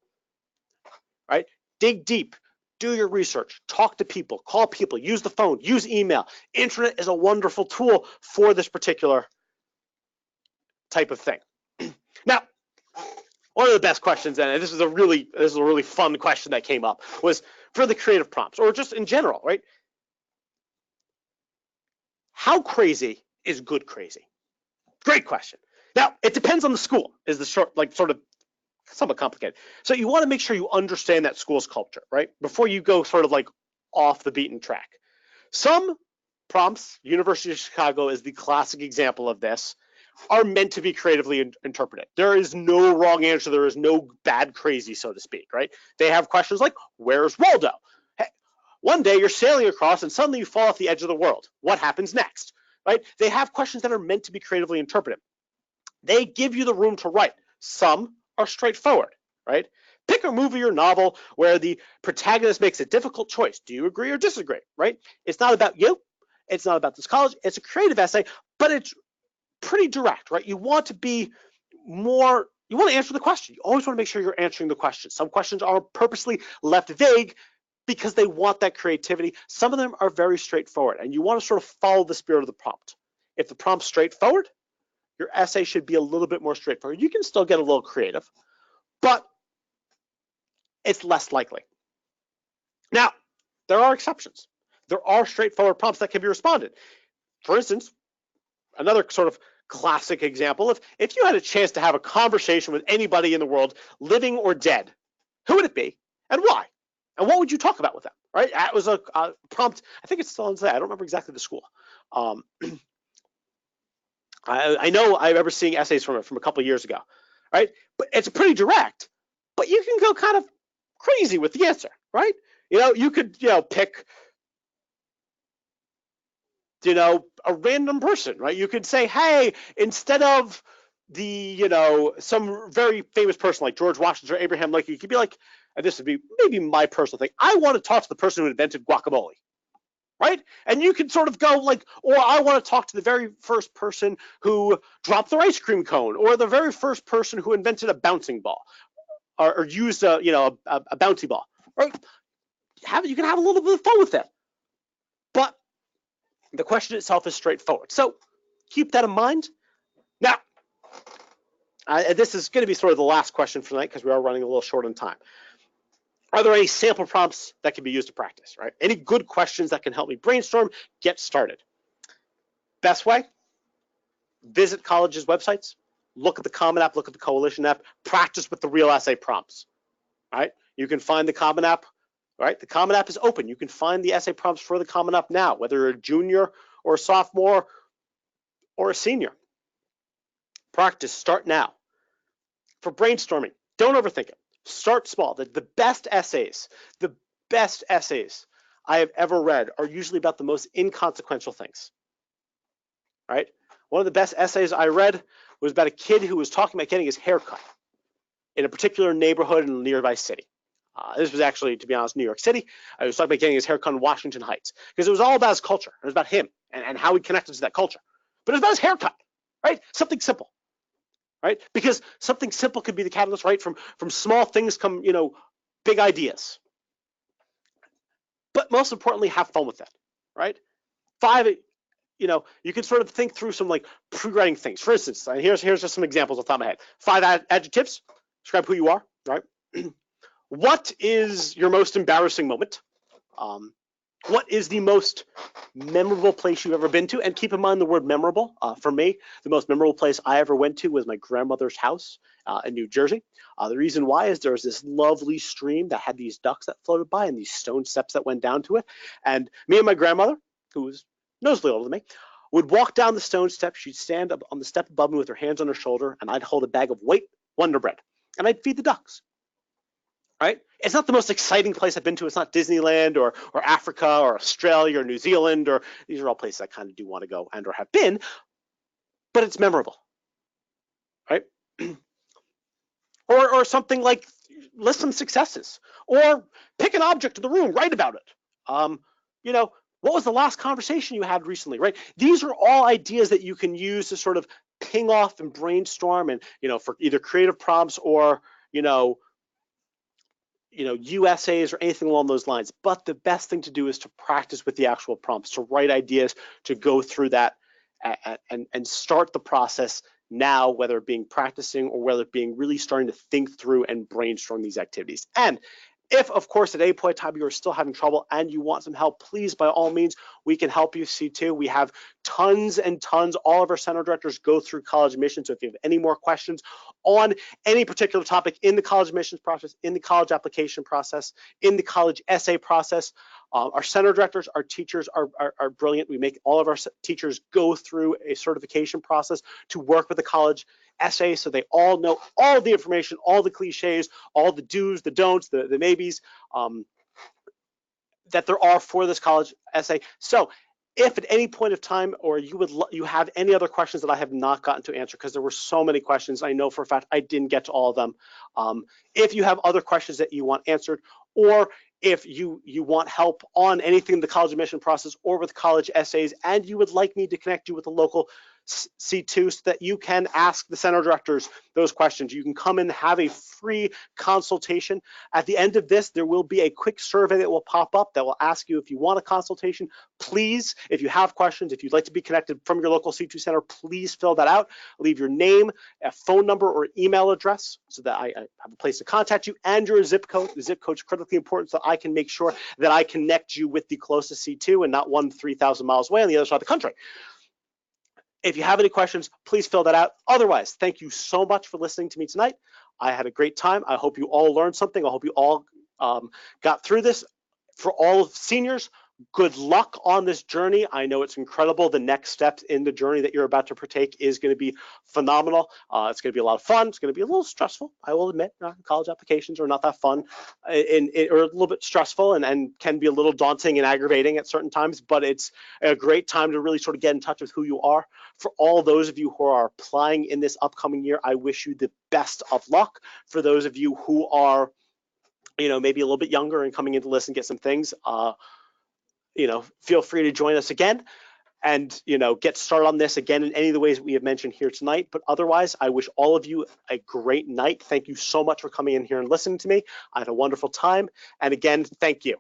[SPEAKER 1] right? Dig deep, do your research, talk to people, call people, use the phone, use email. Internet is a wonderful tool for this particular type of thing. Now, one of the best questions, and this is a really fun question that came up, was for the creative prompts, or just in general, right? How crazy is good crazy? Great question. Now, it depends on the school, is the short, sort of somewhat complicated. So you want to make sure you understand that school's culture, right? Before you go sort of like off the beaten track. Some prompts, University of Chicago is the classic example of this, are meant to be creatively interpreted. There is no wrong answer. There is no bad crazy, so to speak, right? They have questions like, where's Waldo? Hey, one day you're sailing across and suddenly you fall off the edge of the world. What happens next, right? They have questions that are meant to be creatively interpreted. They give you the room to write. Some are straightforward, right? Pick a movie or novel where the protagonist makes a difficult choice. Do you agree or disagree, right? It's not about you. It's not about this college. It's a creative essay, but it's pretty direct, right? You want to be more, you want to answer the question. You always want to make sure you're answering the question. Some questions are purposely left vague because they want that creativity. Some of them are very straightforward, and you want to sort of follow the spirit of the prompt. If the prompt's straightforward, your essay should be a little bit more straightforward. You can still get a little creative, but it's less likely. Now, there are exceptions. There are straightforward prompts that can be responded. For instance, another sort of classic example, if you had a chance to have a conversation with anybody in the world, living or dead, who would it be and why? And what would you talk about with them, right? That was a prompt. I think it's still on today. I don't remember exactly the school. I know I remember seeing essays from it from a couple of years ago, right? But it's pretty direct, but you can go kind of crazy with the answer, right? You could, pick, a random person, right? You could say, hey, instead of some very famous person like George Washington or Abraham Lincoln, you could be like, and this would be maybe my personal thing, I want to talk to the person who invented guacamole, right? And you can sort of go like, or I want to talk to the very first person who dropped their ice cream cone, or the very first person who invented a bouncing ball, or used a bouncy ball, right? You can have a little bit of fun with that. But the question itself is straightforward. So keep that in mind. Now, this is going to be sort of the last question for tonight because we are running a little short on time. Are there any sample prompts that can be used to practice, right? Any good questions that can help me brainstorm, get started? Best way, visit colleges' websites, look at the Common App, look at the Coalition app, practice with the real essay prompts, right? You can find the Common App, right? The Common App is open. You can find the essay prompts for the Common App now, whether you're a junior or a sophomore or a senior. Practice, start now. For brainstorming, don't overthink it. Start small. The best essays I have ever read are usually about the most inconsequential things, right? One of the best essays I read was about a kid who was talking about getting his hair cut in a particular neighborhood in a nearby city. This was actually, to be honest, New York City. I was talking about getting his hair cut in Washington Heights because it was all about his culture. It was about him and how he connected to that culture. But it was about his haircut, right? Something simple. Right? Because something simple could be the catalyst, right? From small things come, big ideas. But most importantly, have fun with it, right? 5, you can sort of think through some like pre-writing things. For instance, here's just some examples off the top of my head. 5 adjectives, describe who you are, right? What is your most embarrassing moment? What is the most memorable place you've ever been to? And keep in mind the word memorable. For me, the most memorable place I ever went to was my grandmother's house in New Jersey. The reason why is there was this lovely stream that had these ducks that floated by and these stone steps that went down to it. And me and my grandmother, who was noticeably older than me, would walk down the stone steps. She'd stand up on the step above me with her hands on her shoulder, and I'd hold a bag of white Wonder Bread, and I'd feed the ducks. Right? It's not the most exciting place I've been to. It's not Disneyland or Africa or Australia or New Zealand, or these are all places I kind of do want to go and or have been, but it's memorable, right? or something like list some successes, or pick an object in the room, write about it. What was the last conversation you had recently, right? These are all ideas that you can use to sort of ping off and brainstorm and, for either creative prompts or, USAs or anything along those lines. But the best thing to do is to practice with the actual prompts, to write ideas, to go through that and start the process now, whether it being practicing or whether it being really starting to think through and brainstorm these activities. And if, of course, at any point in time you are still having trouble and you want some help, please, by all means, we can help you. C2, we have tons and tons. All of our center directors go through college admissions. So if you have any more questions on any particular topic in the college admissions process, in the college application process, in the college essay process, our center directors, our teachers are brilliant. We make all of our teachers go through a certification process to work with the college essay, so they all know all the information, all the cliches, all the do's, the don'ts, the maybes that there are for this college essay. So if at any point of time or you have any other questions that I have not gotten to answer, because there were so many questions, I know for a fact I didn't get to all of them. If you have other questions that you want answered, or if you want help on anything in the college admission process or with college essays, and you would like me to connect you with a local C2 so that you can ask the center directors those questions. You can come and have a free consultation. At the end of this, there will be a quick survey that will pop up that will ask you if you want a consultation. Please, if you have questions, if you'd like to be connected from your local C2 center, please fill that out. Leave your name, a phone number, or email address so that I have a place to contact you, and your zip code. The zip code is critically important so that I can make sure that I connect you with the closest C2 and not one 3,000 miles away on the other side of the country. If you have any questions, please fill that out. Otherwise, thank you so much for listening to me tonight. I had a great time. I hope you all learned something. I hope you all got through this. For all seniors, good luck on this journey. I know it's incredible. The next steps in the journey that you're about to partake is going to be phenomenal. It's going to be a lot of fun. It's going to be a little stressful, I will admit. College applications are not that fun, or a little bit stressful, and can be a little daunting and aggravating at certain times, but it's a great time to really sort of get in touch with who you are. For all those of you who are applying in this upcoming year, I wish you the best of luck. For those of you who are, maybe a little bit younger and coming in to listen, get some things, feel free to join us again and, get started on this again in any of the ways that we have mentioned here tonight. But otherwise, I wish all of you a great night. Thank you so much for coming in here and listening to me. I had a wonderful time. And again, thank you.